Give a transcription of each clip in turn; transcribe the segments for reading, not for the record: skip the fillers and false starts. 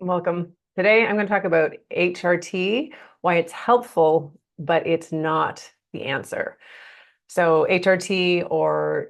Welcome. Today, I'm going to talk about HRT, why it's helpful, but it's not the answer. So, HRT or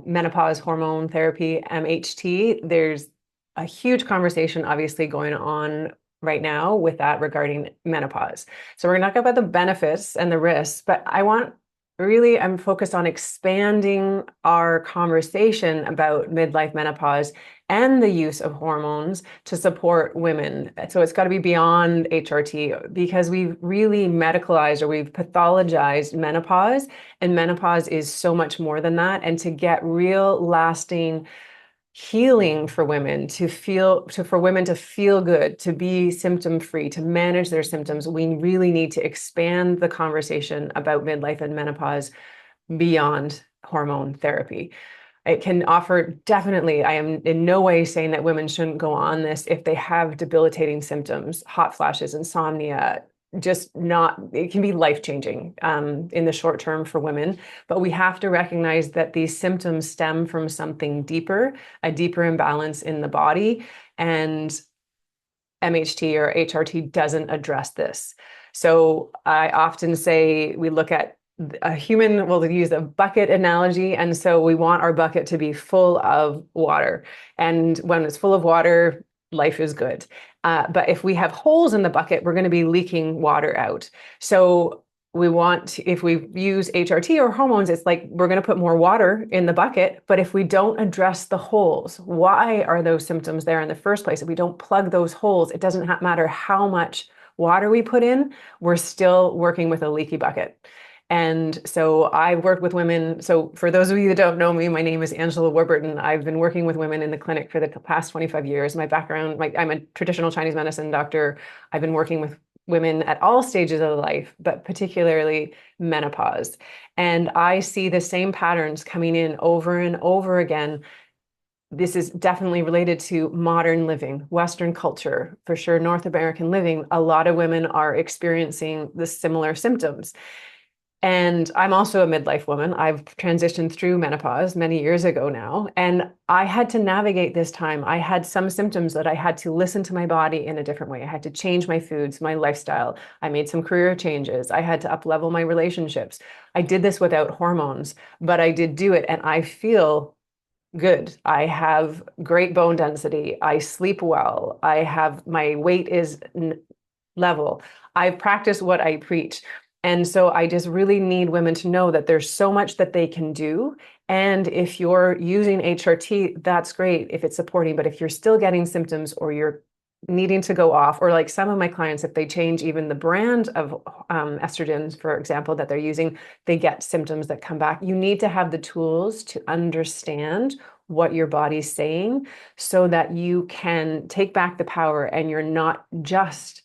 menopause hormone therapy, MHT, there's a huge conversation obviously going on right now with that regarding menopause. So, we're going to talk about the benefits and the risks, but I'm focused on expanding our conversation about midlife menopause and the use of hormones to support women. So it's got to be beyond HRT because we've really medicalized or we've pathologized menopause, and menopause is so much more than that. And to get real lasting healing for women for women to feel good, to be symptom free, to manage their symptoms, we really need to expand the conversation about midlife and menopause beyond hormone therapy. It can offer, definitely, I am in no way saying that women shouldn't go on this if they have debilitating symptoms, hot flashes, insomnia, just not, it can be life-changing in the short term for women. But we have to recognize that these symptoms stem from something deeper, a deeper imbalance in the body. And MHT or HRT doesn't address this. So I often say we look at a human, we'll use a bucket analogy. And so we want our bucket to be full of water. And when it's full of water, life is good. But if we have holes in the bucket, we're going to be leaking water out. So if we use HRT or hormones, it's like we're going to put more water in the bucket. But if we don't address the holes, why are those symptoms there in the first place? If we don't plug those holes, it doesn't matter how much water we put in, we're still working with a leaky bucket. And so I've worked with women. So for those of you that don't know me, my name is Angela Warburton. I've been working with women in the clinic for the past 25 years. My background, I'm a traditional Chinese medicine doctor. I've been working with women at all stages of life, but particularly menopause. And I see the same patterns coming in over and over again. This is definitely related to modern living, Western culture, for sure, North American living. A lot of women are experiencing the similar symptoms. And I'm also a midlife woman. I've transitioned through menopause many years ago now, and I had to navigate this time. I had some symptoms that I had to listen to my body in a different way. I had to change my foods, my lifestyle. I made some career changes. I had to up-level my relationships. I did this without hormones, but I did do it, and I feel good. I have great bone density. I sleep well. My weight is level. I've practiced what I preach. And so I just really need women to know that there's so much that they can do. And if you're using HRT, that's great if it's supporting. But if you're still getting symptoms or you're needing to go off, or like some of my clients, if they change even the brand of estrogens, for example, that they're using, they get symptoms that come back. You need to have the tools to understand what your body's saying so that you can take back the power and you're not just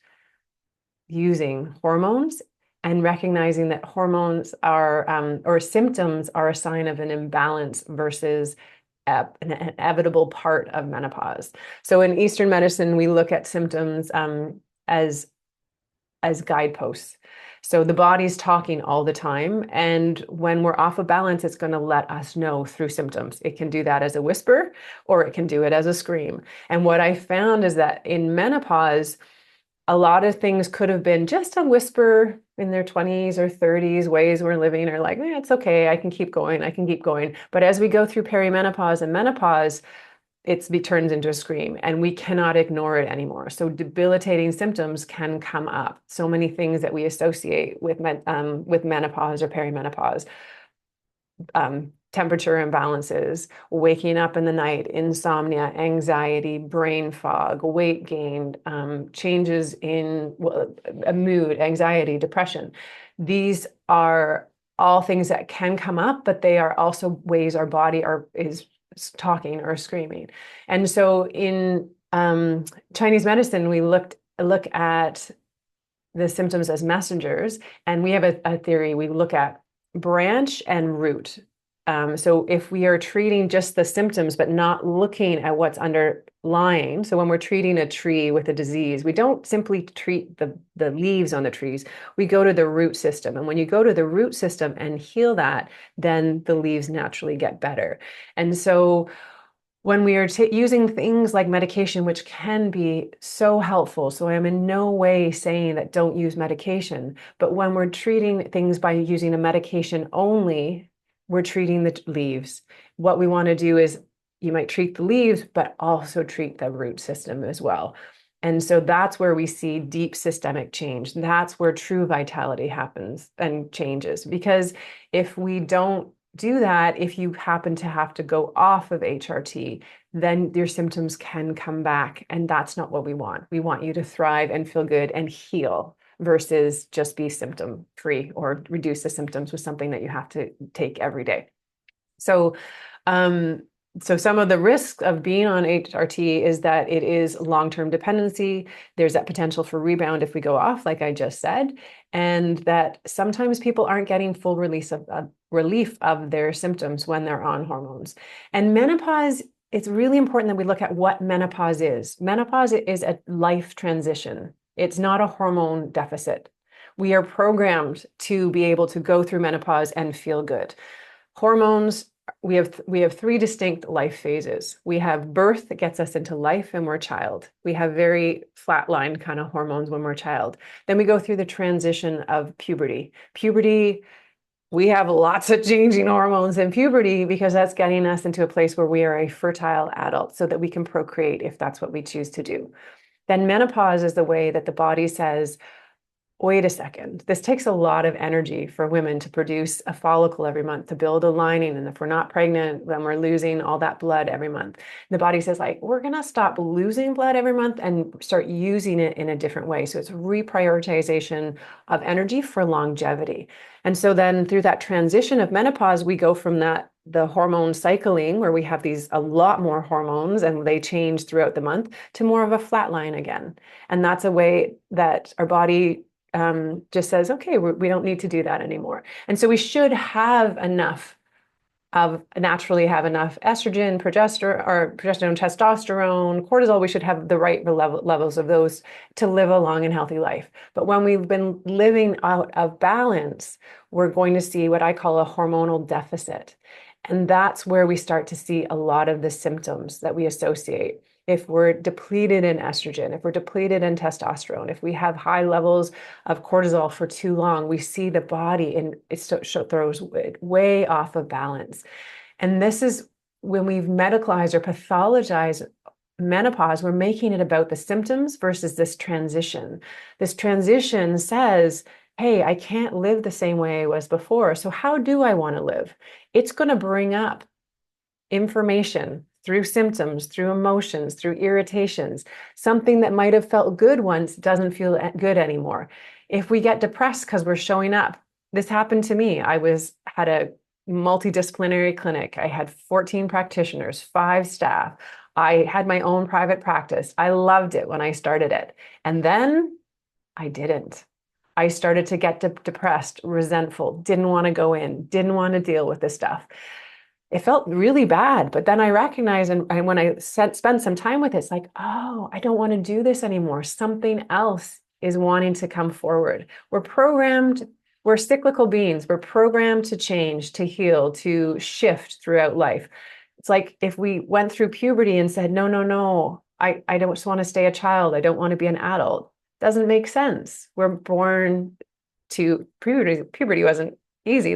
using hormones, and recognizing that hormones or symptoms are a sign of an imbalance versus an inevitable part of menopause. So in Eastern medicine, we look at symptoms as guideposts. So the body's talking all the time. And when we're off of balance, it's going to let us know through symptoms. It can do that as a whisper, or it can do it as a scream. And what I found is that in menopause, a lot of things could have been just a whisper in their 20s or 30s, ways we're living are like, it's okay, I can keep going, I can keep going. But as we go through perimenopause and menopause, turns into a scream, and we cannot ignore it anymore. So debilitating symptoms can come up. So many things that we associate with menopause or perimenopause. Temperature imbalances, waking up in the night, insomnia, anxiety, brain fog, weight gain, changes in mood, anxiety, depression. These are all things that can come up, but they are also ways our body is talking or screaming. And so in Chinese medicine, we look at the symptoms as messengers, and we have a theory. We look at branch and root. So if we are treating just the symptoms, but not looking at what's underlying, so when we're treating a tree with a disease, we don't simply treat the leaves on the trees. We go to the root system. And when you go to the root system and heal that, then the leaves naturally get better. And so when we are using things like medication, which can be so helpful, so I'm in no way saying that don't use medication, but when we're treating things by using a medication only, we're treating the leaves. What we want to do is you might treat the leaves, but also treat the root system as well. And so that's where we see deep systemic change. That's where true vitality happens and changes. Because if we don't do that, if you happen to have to go off of HRT, then your symptoms can come back. And that's not what we want. We want you to thrive and feel good and heal versus just be symptom free or reduce the symptoms with something that you have to take every day. So, some of the risks of being on HRT is that it is long-term dependency. There's that potential for rebound if we go off, like I just said, and that sometimes people aren't getting full relief of their symptoms when they're on hormones. And menopause, it's really important that we look at what menopause is. Menopause is a life transition. It's not a hormone deficit. We are programmed to be able to go through menopause and feel good. Hormones, we have three distinct life phases. We have birth that gets us into life and we're a child. We have very flatline kind of hormones when we're a child. Then we go through the transition of puberty. Puberty, we have lots of changing hormones in puberty because that's getting us into a place where we are a fertile adult so that we can procreate if that's what we choose to do. Then menopause is the way that the body says, wait a second, this takes a lot of energy for women to produce a follicle every month, to build a lining. And if we're not pregnant, then we're losing all that blood every month. The body says, like, we're going to stop losing blood every month and start using it in a different way. So it's reprioritization of energy for longevity. And so then through that transition of menopause, we go from the hormone cycling where we have a lot more hormones and they change throughout the month to more of a flat line again. And that's a way that our body just says, okay, we don't need to do that anymore. And so we should naturally have enough estrogen, progesterone, testosterone, cortisol. We should have the right levels of those to live a long and healthy life. But when we've been living out of balance, we're going to see what I call a hormonal deficit. And that's where we start to see a lot of the symptoms that we associate. If we're depleted in estrogen, if we're depleted in testosterone, if we have high levels of cortisol for too long, we see the body and it throws it way off of balance. And this is when we've medicalized or pathologized menopause, we're making it about the symptoms versus this transition. This transition says, hey, I can't live the same way I was before. So how do I want to live? It's going to bring up information through symptoms, through emotions, through irritations. Something that might have felt good once doesn't feel good anymore. If we get depressed because we're showing up, this happened to me. Had a multidisciplinary clinic. I had 14 practitioners, 5 staff. I had my own private practice. I loved it when I started it. And then I didn't. I started to get depressed, resentful, didn't want to go in, didn't want to deal with this stuff. It felt really bad, but then I recognized, and when I spent some time with it, it's like, oh, I don't want to do this anymore. Something else is wanting to come forward. We're cyclical beings. We're programmed to change, to heal, to shift throughout life. It's like if we went through puberty and said, no, I don't just want to stay a child. I don't want to be an adult. Doesn't make sense. We're born to puberty. Puberty wasn't easy.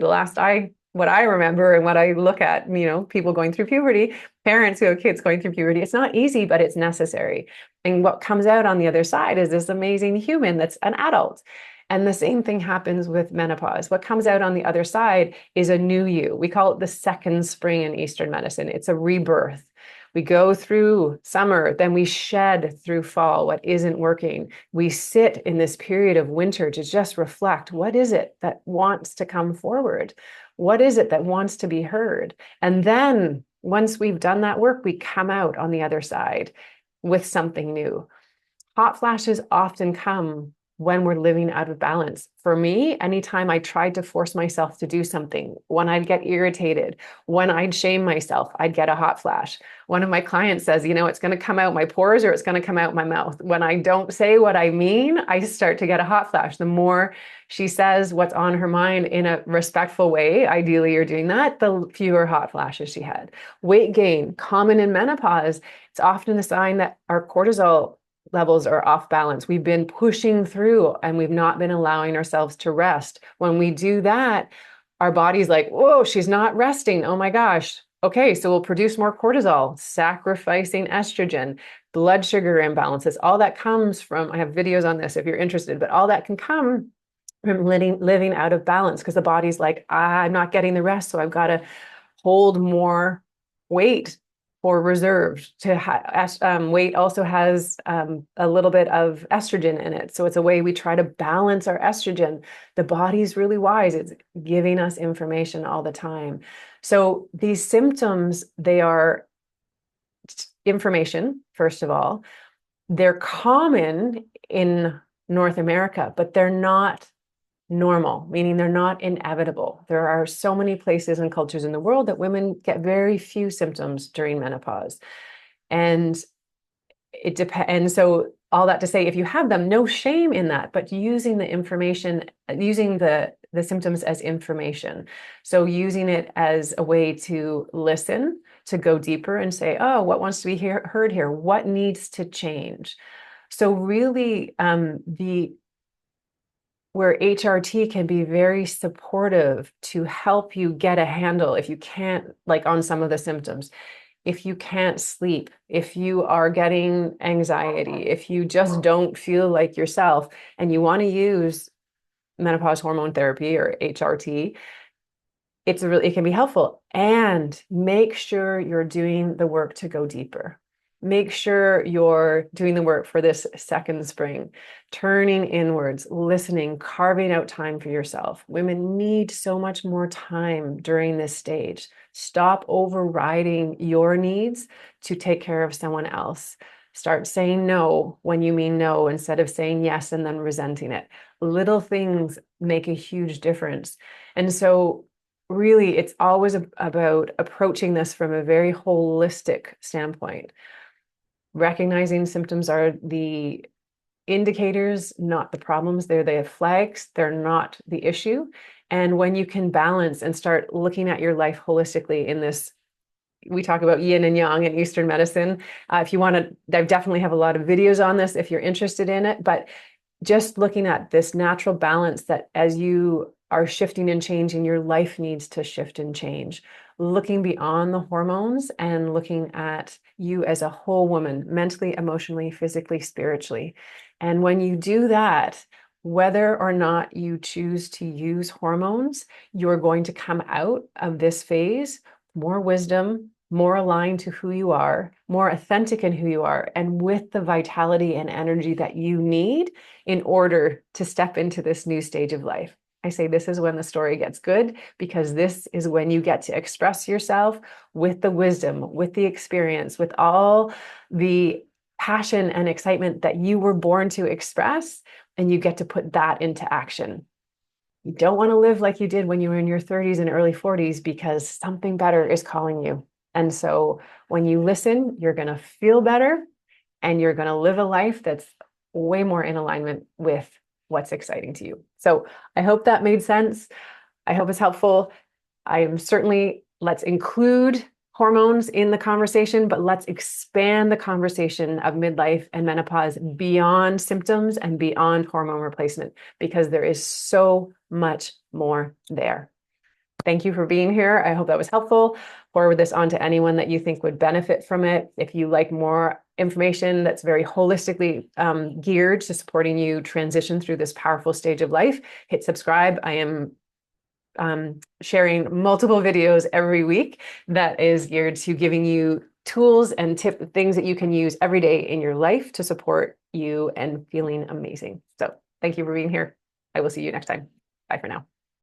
What I remember and what I look at, people going through puberty, parents who have kids going through puberty, it's not easy, but it's necessary. And what comes out on the other side is this amazing human that's an adult. And the same thing happens with menopause. What comes out on the other side is a new you. We call it the second spring in Eastern medicine. It's a rebirth. We go through summer, then we shed through fall what isn't working. We sit in this period of winter to just reflect, what is it that wants to come forward? What is it that wants to be heard? And then once we've done that work, we come out on the other side with something new. Hot flashes often come when we're living out of balance. For me, anytime I tried to force myself to do something, when I'd get irritated, when I'd shame myself, I'd get a hot flash. One of my clients says, it's going to come out my pores or it's going to come out my mouth. When I don't say what I mean, I start to get a hot flash. The more she says what's on her mind in a respectful way, ideally you're doing that, the fewer hot flashes she had. Weight gain, common in menopause. It's often a sign that our cortisol levels are off balance. We've been pushing through and we've not been allowing ourselves to rest. When we do that, our body's like, whoa, she's not resting. Oh my gosh. Okay, so we'll produce more cortisol, sacrificing estrogen, blood sugar imbalances. All that comes from, I have videos on this if you're interested, but all that can come from living out of balance because the body's like, I'm not getting the rest, so I've got to hold more weight for reserve. Weight also has a little bit of estrogen in it. So it's a way we try to balance our estrogen. The body's really wise. It's giving us information all the time. So these symptoms, they are information, first of all. They're common in North America, but they're not normal, meaning they're not inevitable. There are so many places and cultures in the world that women get very few symptoms during menopause. And it depends. And so all that to say, if you have them, no shame in that, but using the information, using the symptoms as information. So using it as a way to listen, to go deeper and say, oh, what wants to be heard here? What needs to change? So really, where HRT can be very supportive to help you get a handle if you can't, like on some of the symptoms, if you can't sleep, if you are getting anxiety, if you just don't feel like yourself and you want to use menopause hormone therapy or HRT, it can be helpful. And make sure you're doing the work to go deeper. Make sure you're doing the work for this second spring, turning inwards, listening, carving out time for yourself. Women need so much more time during this stage. Stop overriding your needs to take care of someone else. Start saying no when you mean no instead of saying yes and then resenting it. Little things make a huge difference. And so really, it's always about approaching this from a very holistic standpoint. Recognizing symptoms are the indicators, not the problems. They're the flags. They're not the issue. And when you can balance and start looking at your life holistically in this, we talk about yin and yang in Eastern medicine. If you want to, I definitely have a lot of videos on this if you're interested in it, but just looking at this natural balance that as you are shifting and changing, your life needs to shift and change. Looking beyond the hormones and looking at you as a whole woman, mentally, emotionally, physically, spiritually. And when you do that, whether or not you choose to use hormones, you're going to come out of this phase more wisdom, more aligned to who you are, more authentic in who you are, and with the vitality and energy that you need in order to step into this new stage of life. I say this is when the story gets good, because this is when you get to express yourself with the wisdom, with the experience, with all the passion and excitement that you were born to express, and you get to put that into action. You don't want to live like you did when you were in your 30s and early 40s because something better is calling you. And so when you listen, you're going to feel better and you're going to live a life that's way more in alignment with what's exciting to you. So I hope that made sense. I hope it's helpful. Let's include hormones in the conversation, but let's expand the conversation of midlife and menopause beyond symptoms and beyond hormone replacement, because there is so much more there. Thank you for being here. I hope that was helpful. Forward this on to anyone that you think would benefit from it. If you like more information that's very holistically geared to supporting you transition through this powerful stage of life, hit subscribe. I am sharing multiple videos every week that is geared to giving you tools and things that you can use every day in your life to support you and feeling amazing. So thank you for being here. I will see you next time. Bye for now.